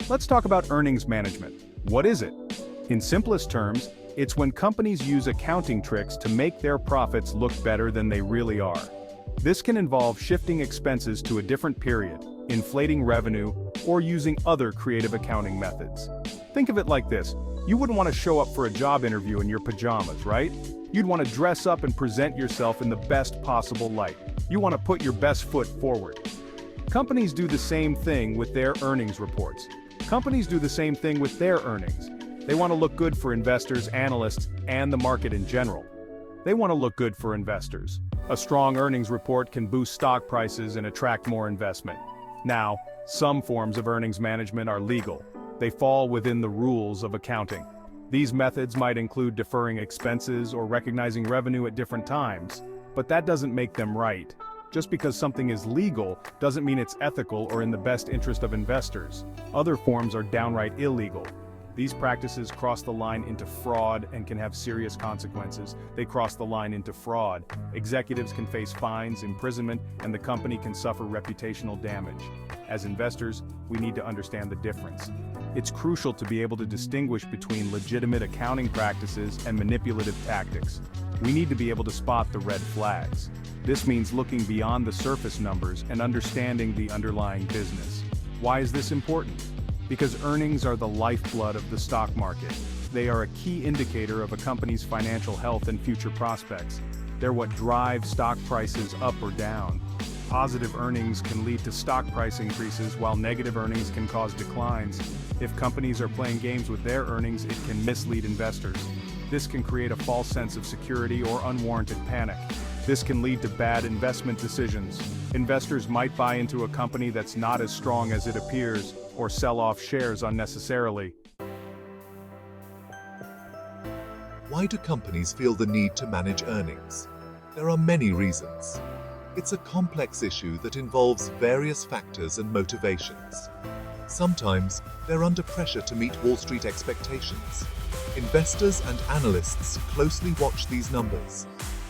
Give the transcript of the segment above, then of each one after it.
Let's talk about earnings management. What is it? In simplest terms, it's when companies use accounting tricks to make their profits look better than they really are. This can involve shifting expenses to a different period, inflating revenue, or using other creative accounting methods. Think of it like this. You wouldn't want to show up for a job interview in your pajamas, right? You'd want to dress up and present yourself in the best possible light. You want to put your best foot forward. Companies do the same thing with their earnings reports. Companies do the same thing with their earnings. They want to look good for investors, analysts, and the market in general. They want to look good for investors. A strong earnings report can boost stock prices and attract more investment. Now, some forms of earnings management are legal. They fall within the rules of accounting. These methods might include deferring expenses or recognizing revenue at different times, but that doesn't make them right. Just because something is legal doesn't mean it's ethical or in the best interest of investors. Other forms are downright illegal. These practices cross the line into fraud and can have serious consequences. They cross the line into fraud. Executives can face fines, imprisonment, and the company can suffer reputational damage. As investors, we need to understand the difference. It's crucial to be able to distinguish between legitimate accounting practices and manipulative tactics. We need to be able to spot the red flags. This means looking beyond the surface numbers and understanding the underlying business. Why is this important? Because earnings are the lifeblood of the stock market. They are a key indicator of a company's financial health and future prospects. They're what drives stock prices up or down. Positive earnings can lead to stock price increases, while negative earnings can cause declines. If companies are playing games with their earnings, it can mislead investors. This can create a false sense of security or unwarranted panic. This can lead to bad investment decisions. Investors might buy into a company that's not as strong as it appears, or sell off shares unnecessarily. Why do companies feel the need to manage earnings? There are many reasons. It's a complex issue that involves various factors and motivations. Sometimes, they're under pressure to meet Wall Street expectations. Investors and analysts closely watch these numbers.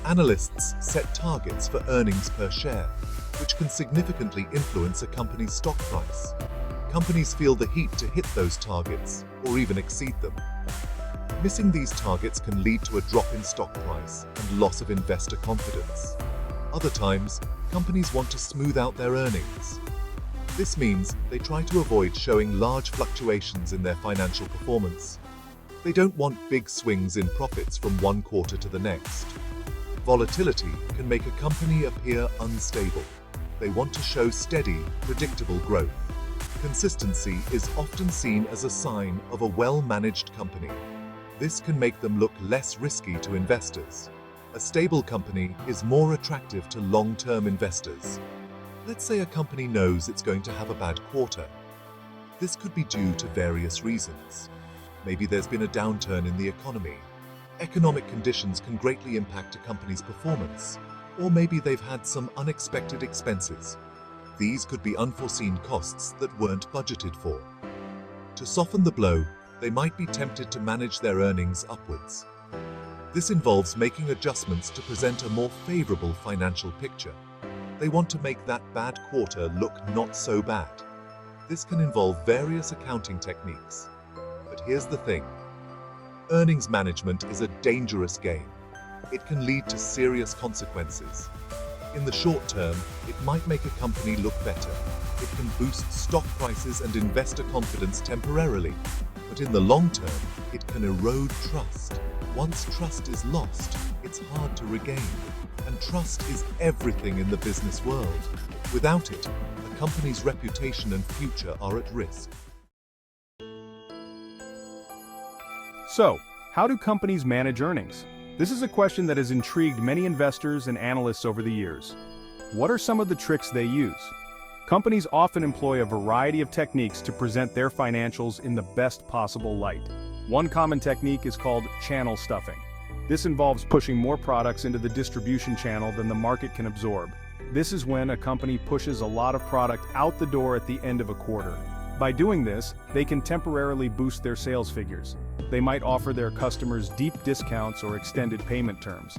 Analysts set targets for earnings per share, which can significantly influence a company's stock price. Companies feel the heat to hit those targets, or even exceed them. Missing these targets can lead to a drop in stock price and loss of investor confidence. Other times, companies want to smooth out their earnings. This means they try to avoid showing large fluctuations in their financial performance. They don't want big swings in profits from one quarter to the next. Volatility can make a company appear unstable. They want to show steady, predictable growth. Consistency is often seen as a sign of a well-managed company. This can make them look less risky to investors. A stable company is more attractive to long-term investors. Let's say a company knows it's going to have a bad quarter. This could be due to various reasons. Maybe there's been a downturn in the economy. Economic conditions can greatly impact a company's performance. Or maybe they've had some unexpected expenses. These could be unforeseen costs that weren't budgeted for. To soften the blow, they might be tempted to manage their earnings upwards. This involves making adjustments to present a more favorable financial picture. They want to make that bad quarter look not so bad. This can involve various accounting techniques. But here's the thing. Earnings management is a dangerous game. It can lead to serious consequences. In the short term, it might make a company look better. It can boost stock prices and investor confidence temporarily. But in the long term, it can erode trust. Once trust is lost, it's hard to regain. And trust is everything in the business world. Without it, a company's reputation and future are at risk. So, how do companies manage earnings? This is a question that has intrigued many investors and analysts over the years. What are some of the tricks they use? Companies often employ a variety of techniques to present their financials in the best possible light. One common technique is called channel stuffing. This involves pushing more products into the distribution channel than the market can absorb. This is when a company pushes a lot of product out the door at the end of a quarter. By doing this, they can temporarily boost their sales figures. They might offer their customers deep discounts or extended payment terms.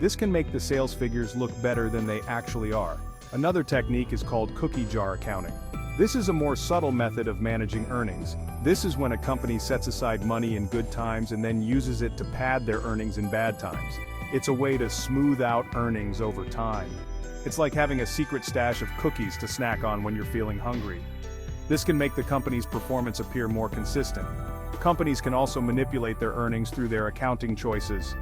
This can make the sales figures look better than they actually are. Another technique is called cookie jar accounting. This is a more subtle method of managing earnings. This is when a company sets aside money in good times and then uses it to pad their earnings in bad times. It's a way to smooth out earnings over time. It's like having a secret stash of cookies to snack on when you're feeling hungry. This can make the company's performance appear more consistent. Companies can also manipulate their earnings through their accounting choices.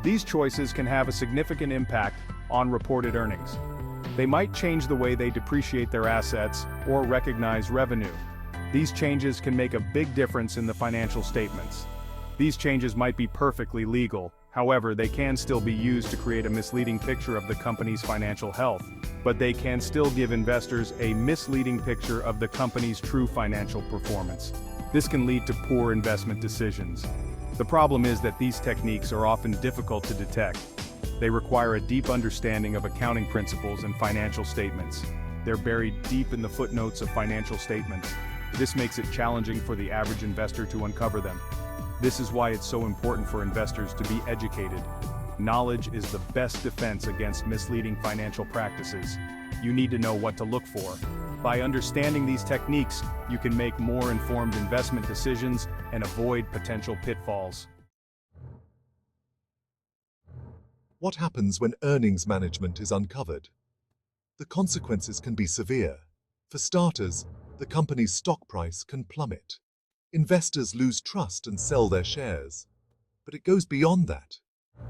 These choices can have a significant impact on reported earnings. They might change the way they depreciate their assets or recognize revenue. These changes can make a big difference in the financial statements. These changes might be perfectly legal, however, they can still be used to create a misleading picture of the company's financial health, but they can still give investors a misleading picture of the company's true financial performance. This can lead to poor investment decisions. The problem is that these techniques are often difficult to detect. They require a deep understanding of accounting principles and financial statements. They're buried deep in the footnotes of financial statements. This makes it challenging for the average investor to uncover them. This is why it's so important for investors to be educated. Knowledge is the best defense against misleading financial practices. You need to know what to look for. By understanding these techniques, you can make more informed investment decisions and avoid potential pitfalls. What happens when earnings management is uncovered? The consequences can be severe. For starters, the company's stock price can plummet. Investors lose trust and sell their shares. But it goes beyond that.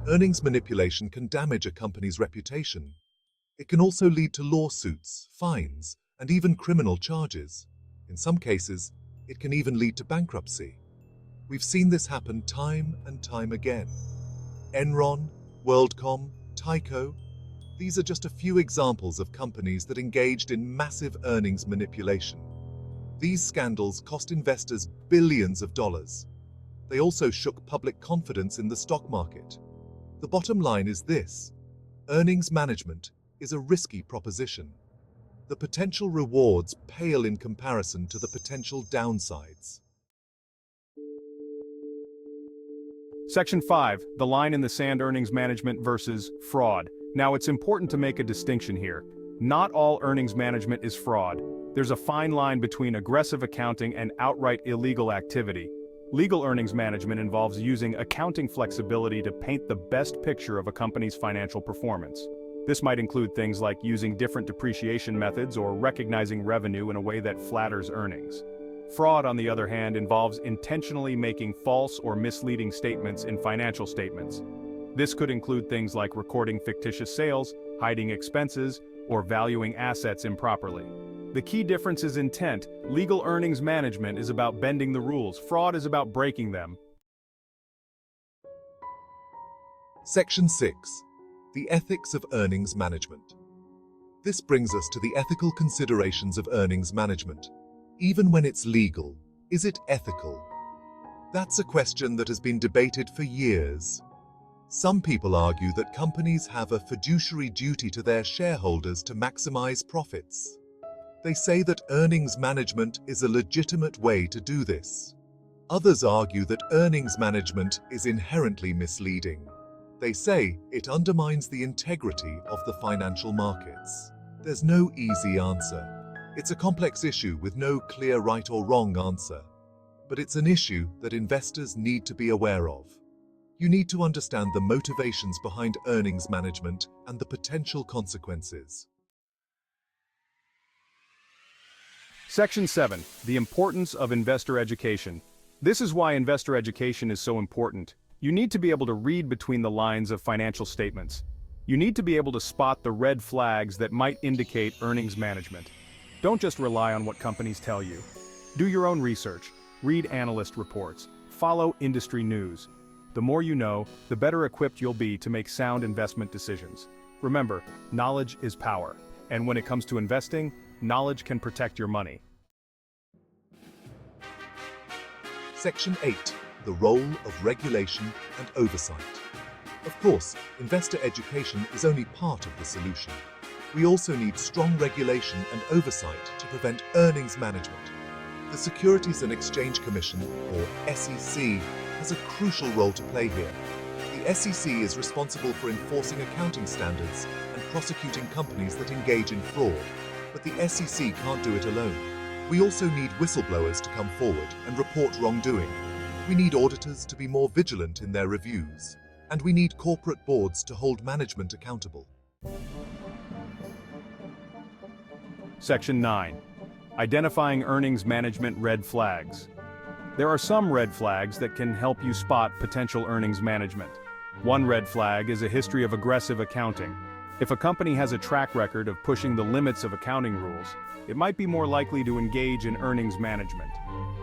Earnings manipulation can damage a company's reputation. It can also lead to lawsuits, fines, and even criminal charges. In some cases, it can even lead to bankruptcy. We've seen this happen time and time again. Enron, WorldCom, Tyco, these are just a few examples of companies that engaged in massive earnings manipulation. These scandals cost investors billions of dollars. They also shook public confidence in the stock market. The bottom line is this: earnings management is a risky proposition. The potential rewards pale in comparison to the potential downsides. Section 5, the line in the sand: earnings management versus fraud. Now it's important to make a distinction here. Not all earnings management is fraud. There's a fine line between aggressive accounting and outright illegal activity. Legal earnings management involves using accounting flexibility to paint the best picture of a company's financial performance. This might include things like using different depreciation methods or recognizing revenue in a way that flatters earnings. Fraud, on the other hand, involves intentionally making false or misleading statements in financial statements. This could include things like recording fictitious sales, hiding expenses, or valuing assets improperly. The key difference is intent. Legal earnings management is about bending the rules. Fraud is about breaking them. Section 6. The ethics of earnings management. This brings us to the ethical considerations of earnings management. Even when it's legal, is it ethical? That's a question that has been debated for years. Some people argue that companies have a fiduciary duty to their shareholders to maximize profits. They say that earnings management is a legitimate way to do this. Others argue that earnings management is inherently misleading. They say it undermines the integrity of the financial markets. There's no easy answer. It's a complex issue with no clear right or wrong answer. But it's an issue that investors need to be aware of. You need to understand the motivations behind earnings management and the potential consequences. Section 7, the importance of investor education. This is why investor education is so important. You need to be able to read between the lines of financial statements. You need to be able to spot the red flags that might indicate earnings management. Don't just rely on what companies tell you. Do your own research, read analyst reports, follow industry news. The more you know, the better equipped you'll be to make sound investment decisions. Remember, knowledge is power. And when it comes to investing, knowledge can protect your money. Section 8. The role of regulation and oversight. Of course, investor education is only part of the solution. We also need strong regulation and oversight to prevent earnings management. The Securities and Exchange Commission, or SEC, has a crucial role to play here. The SEC is responsible for enforcing accounting standards and prosecuting companies that engage in fraud, but the SEC can't do it alone. We also need whistleblowers to come forward and report wrongdoing. We need auditors to be more vigilant in their reviews. And we need corporate boards to hold management accountable. Section 9. Identifying earnings management red flags. There are some red flags that can help you spot potential earnings management. One red flag is a history of aggressive accounting. If a company has a track record of pushing the limits of accounting rules, it might be more likely to engage in earnings management.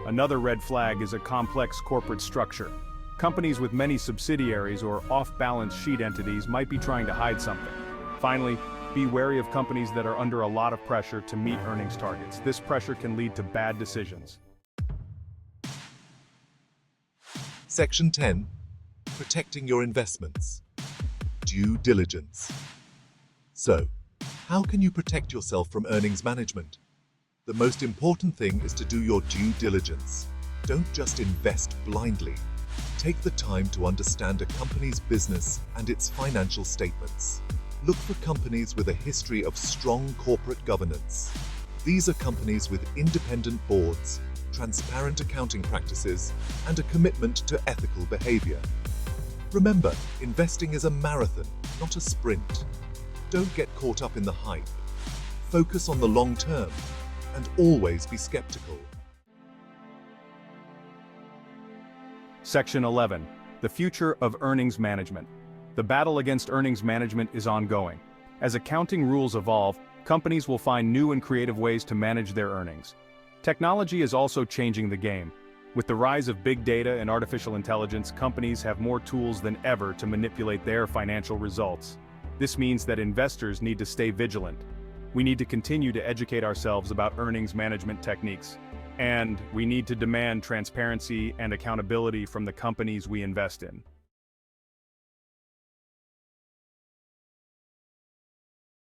Another red flag is a complex corporate structure. Companies with many subsidiaries or off-balance sheet entities might be trying to hide something. Finally, be wary of companies that are under a lot of pressure to meet earnings targets. This pressure can lead to bad decisions. Section 10. Protecting your investments. Due diligence. So, how can you protect yourself from earnings management? The most important thing is to do your due diligence. Don't just invest blindly. Take the time to understand a company's business and its financial statements. Look for companies with a history of strong corporate governance. These are companies with independent boards, transparent accounting practices, and a commitment to ethical behavior. Remember, investing is a marathon, not a sprint. Don't get caught up in the hype. Focus on the long term, and always be skeptical. Section 11. The future of earnings management. The battle against earnings management is ongoing. As accounting rules evolve, companies will find new and creative ways to manage their earnings. Technology is also changing the game. With the rise of big data and artificial intelligence, companies have more tools than ever to manipulate their financial results. This means that investors need to stay vigilant. We need to continue to educate ourselves about earnings management techniques. And we need to demand transparency and accountability from the companies we invest in.